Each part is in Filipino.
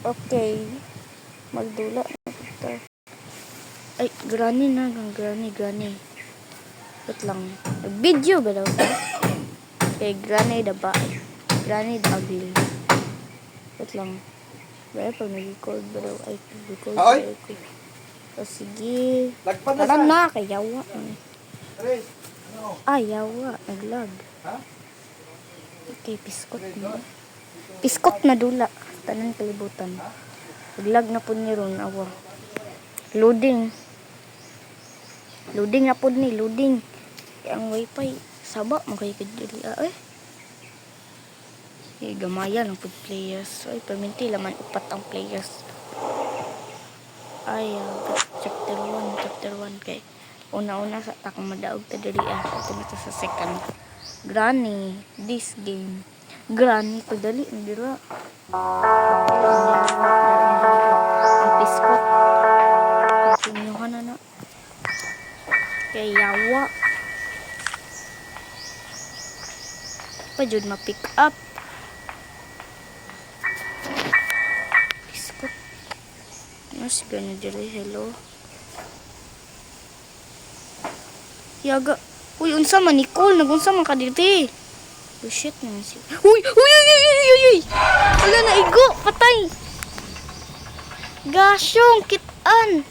Okay. Magdula na kita. Ay, granny na. Granny. Wait lang. Video ba daw ito? Okay, granny the ba? Granny the ugly. Wait lang. Baya pag nag-record ba daw? Ay, record ba ako? O sige. Parang na, kayawa. Yawa. Naglag. Okay, piskot na. Piskot na dula. Tanan kalibutan. Naglag na po ni ron. Awa. Loading na po ni. Loading. Ang wifi. Saba. Makikidili. Gamaya lang po players. Ay, perminti laman upat ang players. Chapter 1 kay una sa takong madaog ta diri ito na sa second. Granny, this game. Granny padali dira. Ang piskot. Continuhan na. Kay yawa. Pa jud ma-pick up. Mas gana diri, hello. Yaga. Uy, unsa man Nicole, nagunsa man ka diri. Oh shit man si. Uy. Ala na igo, patay. Gasyong kitan.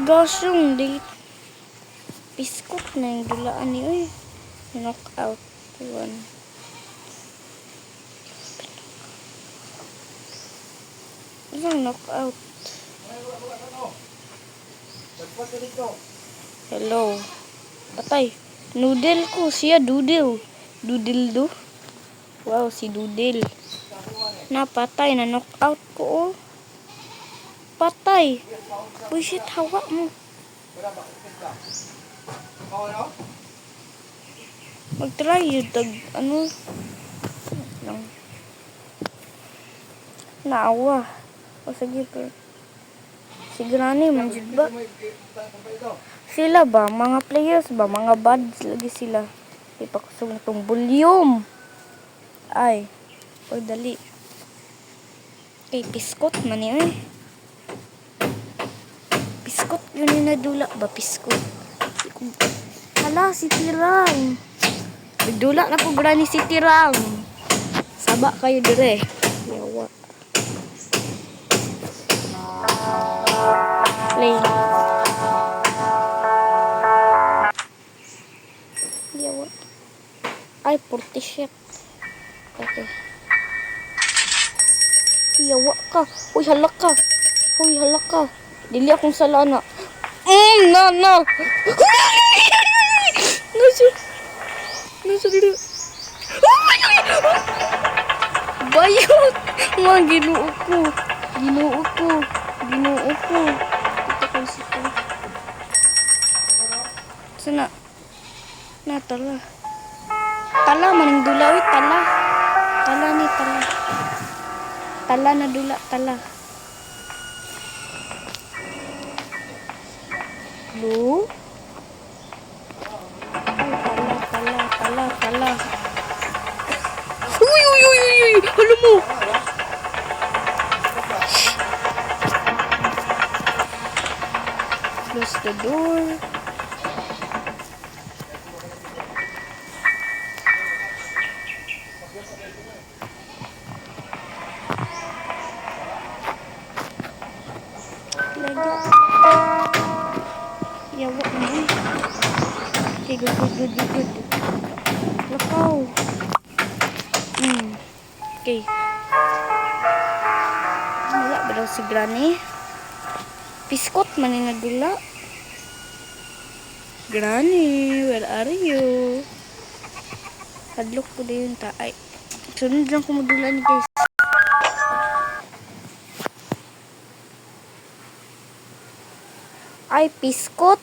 Gasyong dili. Piskot na yung dulaan ni oy. Knock out 1. Isang knockout. Hello. Patay. Noodle ko. Siya Doodle. Doodle do. Wow, si Doodle. Napatay. Na knockout ko. Patay. Uy, shit. Hawa mo. Mag-try yun. Lang. Naawa. O sige po. Si Granny man jud ba? Sila ba? Mga players ba? Mga buds lagi sila. Ipakusog na tong volume. Ay. O dali. Okay, piskot man eh. Piskot yun yung nadula ba? Piskot. Hala, si Tirang. Nagdula na po Granny si Tirang. Saba kayo dire. Yawa. Play. Yawa. Ay, 40 shit. Okay. Yawa ka. Uy, halak ka. Dili akong salana. Na. Nasa dito. Bayot. Mga ginoo ko. Ito ko sito. Sana. Tala. Tala maning dulawit. Tala ni tala. Tala na dula. Tala. Lu. Tala. Uy. Halo mo. Close the door. Lagi. Yawa naman. Okay, good. Lakaw. Okay. Wala ba daw si Granny? Piskot man yung nagdula. Granny, where are you? Hadlok ko na yun ta. Ay, sunod lang kumudula ni guys. Ay, piskot.